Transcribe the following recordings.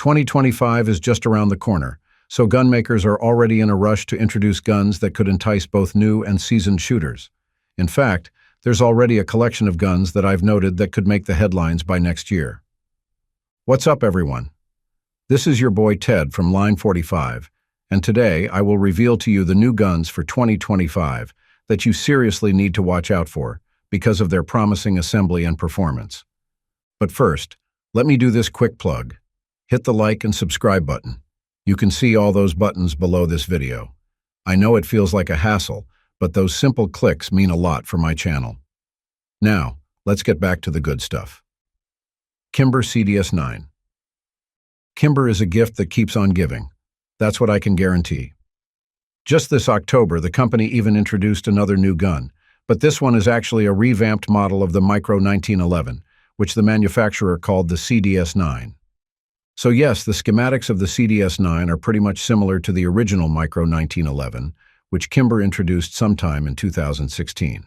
2025 is just around the corner, so gun makers are already in a rush to introduce guns that could entice both new and seasoned shooters. In fact, there's already a collection of guns that I've noted that could make the headlines by next year. What's up, everyone? This is your boy Ted from Line 45, and today I will reveal to you the new guns for 2025 that you seriously need to watch out for because of their promising assembly and performance. But first, let me do this quick plug. Hit the like and subscribe button. You can see all those buttons below this video. I know it feels like a hassle, but those simple clicks mean a lot for my channel. Now, let's get back to the good stuff. Kimber CDS9. Kimber is a gift that keeps on giving. That's what I can guarantee. Just this October, the company even introduced another new gun, but this one is actually a revamped model of the Micro 1911, which the manufacturer called the CDS9. So yes, the schematics of the CDS9 are pretty much similar to the original Micro 1911, which Kimber introduced sometime in 2016.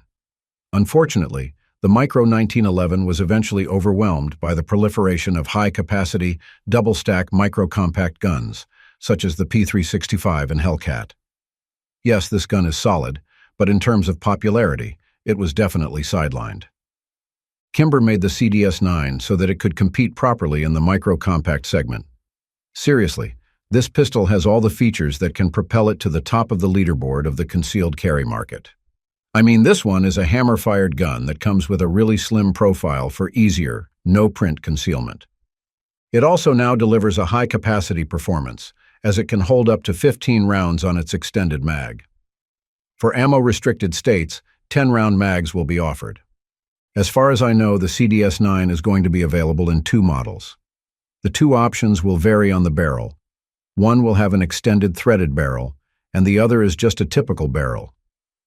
Unfortunately, the Micro 1911 was eventually overwhelmed by the proliferation of high-capacity, double-stack micro-compact guns, such as the P365 and Hellcat. Yes, this gun is solid, but in terms of popularity, it was definitely sidelined. Kimber made the CDS9 so that it could compete properly in the micro-compact segment. Seriously, this pistol has all the features that can propel it to the top of the leaderboard of the concealed carry market. I mean, this one is a hammer-fired gun that comes with a really slim profile for easier, no-print concealment. It also now delivers a high-capacity performance, as it can hold up to 15 rounds on its extended mag. For ammo-restricted states, 10-round mags will be offered. As far as I know, the CDS9 is going to be available in two models. The two options will vary on the barrel. One will have an extended threaded barrel, and the other is just a typical barrel.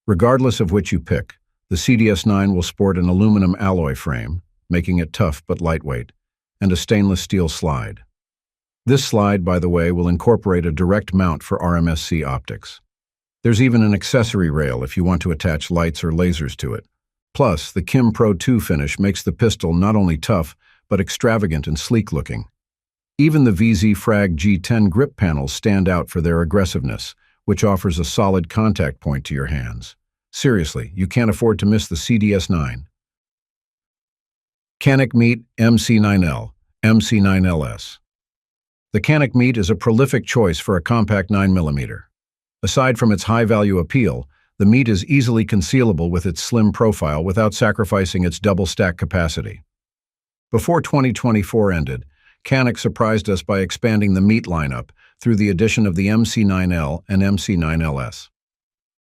Regardless of which you pick, the CDS9 will sport an aluminum alloy frame, making it tough but lightweight, and a stainless steel slide. This slide, by the way, will incorporate a direct mount for RMSC optics. There's even an accessory rail if you want to attach lights or lasers to it. Plus, the Kim Pro 2 finish makes the pistol not only tough, but extravagant and sleek-looking. Even the VZ Frag G10 grip panels stand out for their aggressiveness, which offers a solid contact point to your hands. Seriously, you can't afford to miss the CDS9. Canik Mete MC9L, MC9LS. The Canik Mete is a prolific choice for a compact 9mm. Aside from its high-value appeal, the Mete is easily concealable with its slim profile without sacrificing its double-stack capacity. Before 2024 ended, Canik surprised us by expanding the Mete lineup through the addition of the MC9L and MC9LS.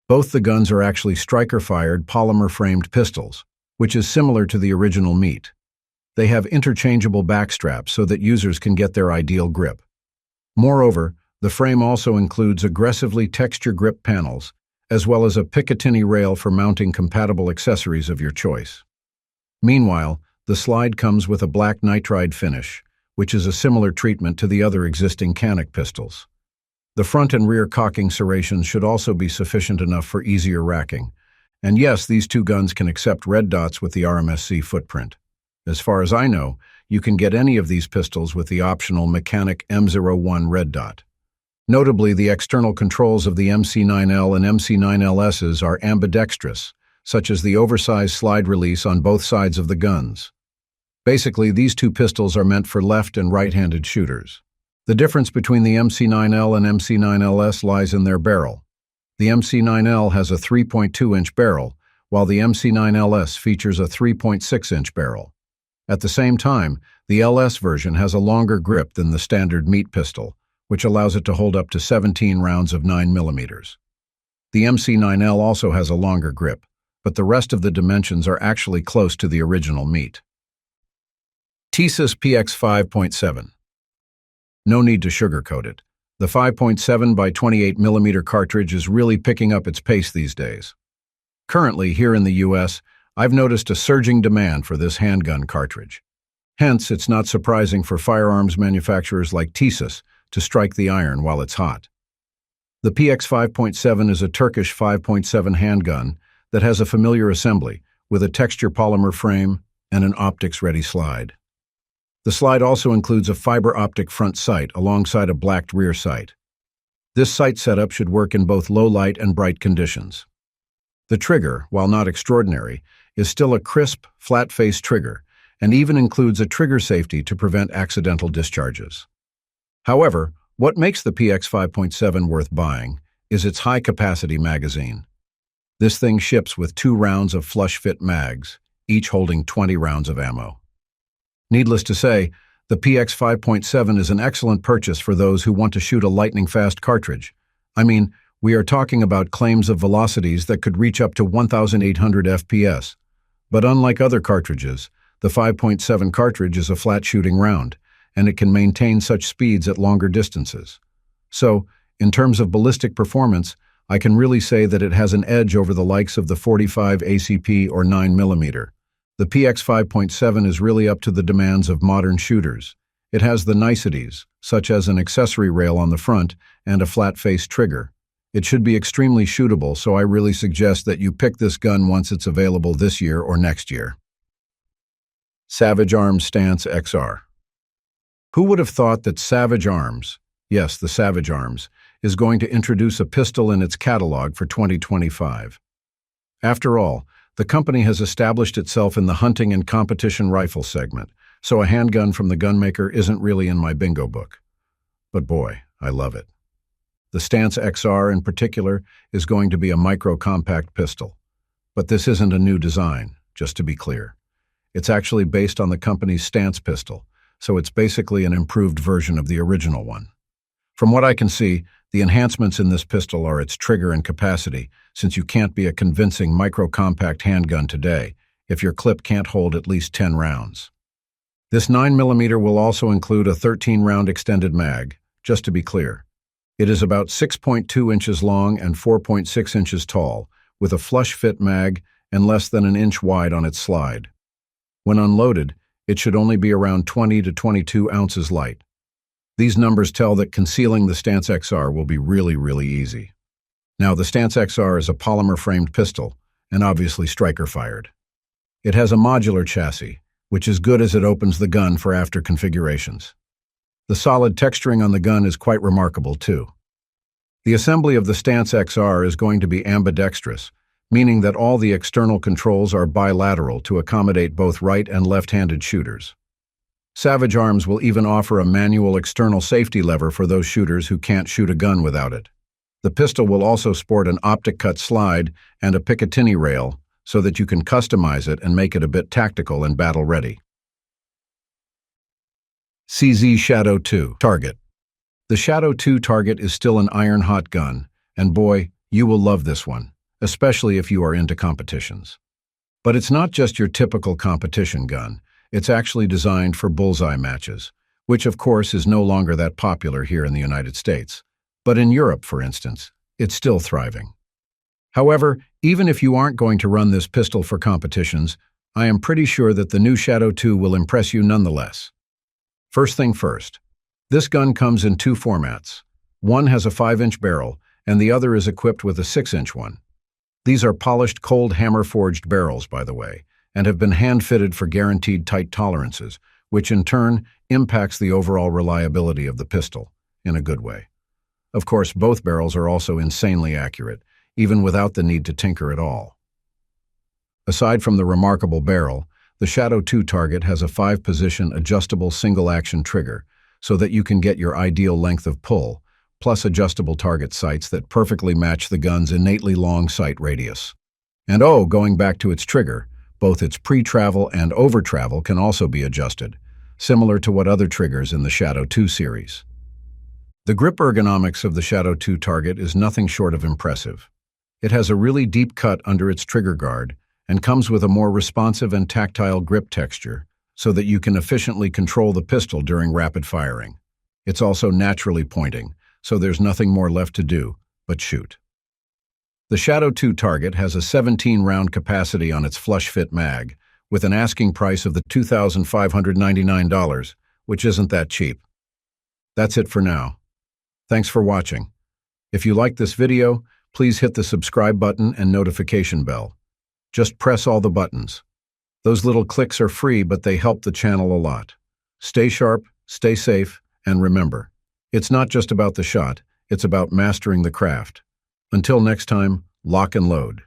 Both the guns are actually striker-fired polymer-framed pistols, which is similar to the original Mete. They have interchangeable backstraps so that users can get their ideal grip. Moreover, the frame also includes aggressively textured grip panels, as well as a Picatinny rail for mounting compatible accessories of your choice. Meanwhile, the slide comes with a black nitride finish, which is a similar treatment to the other existing Canik pistols. The front and rear cocking serrations should also be sufficient enough for easier racking. And yes, these two guns can accept red dots with the RMSC footprint. As far as I know, you can get any of these pistols with the optional Mechanic M01 red dot. Notably, the external controls of the MC9L and MC9LSs are ambidextrous, such as the oversized slide release on both sides of the guns. Basically, these two pistols are meant for left and right-handed shooters. The difference between the MC9L and MC9LS lies in their barrel. The MC9L has a 3.2-inch barrel, while the MC9LS features a 3.6-inch barrel. At the same time, the LS version has a longer grip than the standard Mete pistol, which allows it to hold up to 17 rounds of 9mm. The MC9L also has a longer grip, but the rest of the dimensions are actually close to the original Mete. Tisas PX 5.7. No need to sugarcoat it. The 5.7 by 28mm cartridge is really picking up its pace these days. Currently, here in the US, I've noticed a surging demand for this handgun cartridge. Hence, it's not surprising for firearms manufacturers like Tisas to strike the iron while it's hot. The PX 5.7 is a Turkish 5.7 handgun that has a familiar assembly with a texture polymer frame and an optics-ready slide. The slide also includes a fiber optic front sight alongside a blacked rear sight. This sight setup should work in both low light and bright conditions. The trigger, while not extraordinary, is still a crisp, flat-faced trigger, and even includes a trigger safety to prevent accidental discharges. However, what makes the PX 5.7 worth buying is its high-capacity magazine. This thing ships with 2 rounds of flush-fit mags, each holding 20 rounds of ammo. Needless to say, the PX 5.7 is an excellent purchase for those who want to shoot a lightning-fast cartridge. I mean, we are talking about claims of velocities that could reach up to 1,800 FPS. But unlike other cartridges, the 5.7 cartridge is a flat-shooting round, and it can maintain such speeds at longer distances. So, in terms of ballistic performance, I can really say that it has an edge over the likes of the 45 ACP or 9mm. The PX 5.7 is really up to the demands of modern shooters. It has the niceties, such as an accessory rail on the front and a flat-faced trigger. It should be extremely shootable, so I really suggest that you pick this gun once it's available this year or next year. Savage Arms Stance XR. Who would have thought that Savage Arms, yes, the Savage Arms, is going to introduce a pistol in its catalog for 2025? After all, the company has established itself in the hunting and competition rifle segment, so a handgun from the gunmaker isn't really in my bingo book. But boy, I love it. The Stance XR in particular is going to be a micro-compact pistol. But this isn't a new design, just to be clear. It's actually based on the company's Stance pistol, so it's basically an improved version of the original one. From what I can see, the enhancements in this pistol are its trigger and capacity, since you can't be a convincing micro-compact handgun today if your clip can't hold at least 10 rounds. This 9mm will also include a 13-round extended mag, just to be clear. It is about 6.2 inches long and 4.6 inches tall, with a flush-fit mag and less than an inch wide on its slide. When unloaded, it should only be around 20 to 22 ounces light. These numbers tell that concealing the Stance XR will be really easy. Now, the Stance XR is a polymer-framed pistol, and obviously striker-fired. It has a modular chassis, which is good as it opens the gun for after configurations. The solid texturing on the gun is quite remarkable, too. The assembly of the Stance XR is going to be ambidextrous, meaning that all the external controls are bilateral to accommodate both right and left-handed shooters. Savage Arms will even offer a manual external safety lever for those shooters who can't shoot a gun without it. The pistol will also sport an optic-cut slide and a Picatinny rail so that you can customize it and make it a bit tactical and battle-ready. CZ Shadow 2 Target. The Shadow 2 Target is still an iron-hot gun, and boy, you will love this one, especially if you are into competitions. But it's not just your typical competition gun. It's actually designed for bullseye matches, which of course is no longer that popular here in the United States. But in Europe, for instance, it's still thriving. However, even if you aren't going to run this pistol for competitions, I am pretty sure that the new Shadow 2 will impress you nonetheless. First thing first, this gun comes in 2 formats. One has a 5-inch barrel, and the other is equipped with a 6-inch one. These are polished cold hammer-forged barrels, by the way, and have been hand-fitted for guaranteed tight tolerances, which in turn impacts the overall reliability of the pistol, in a good way. Of course, both barrels are also insanely accurate, even without the need to tinker at all. Aside from the remarkable barrel, the Shadow 2 Target has a 5-position adjustable single-action trigger, so that you can get your ideal length of pull, plus adjustable target sights that perfectly match the gun's innately long sight radius. And oh, going back to its trigger, both its pre-travel and over-travel can also be adjusted, similar to what other triggers in the Shadow 2 series. The grip ergonomics of the Shadow 2 Target is nothing short of impressive. It has a really deep cut under its trigger guard and comes with a more responsive and tactile grip texture so that you can efficiently control the pistol during rapid firing. It's also naturally pointing, so there's nothing more left to do but shoot. The Shadow 2 Target has a 17-round capacity on its flush-fit mag, with an asking price of the $2,599, which isn't that cheap. That's it for now. Thanks for watching. If you liked this video, please hit the subscribe button and notification bell. Just press all the buttons. Those little clicks are free, but they help the channel a lot. Stay sharp, stay safe, and remember, it's not just about the shot, it's about mastering the craft. Until next time, lock and load.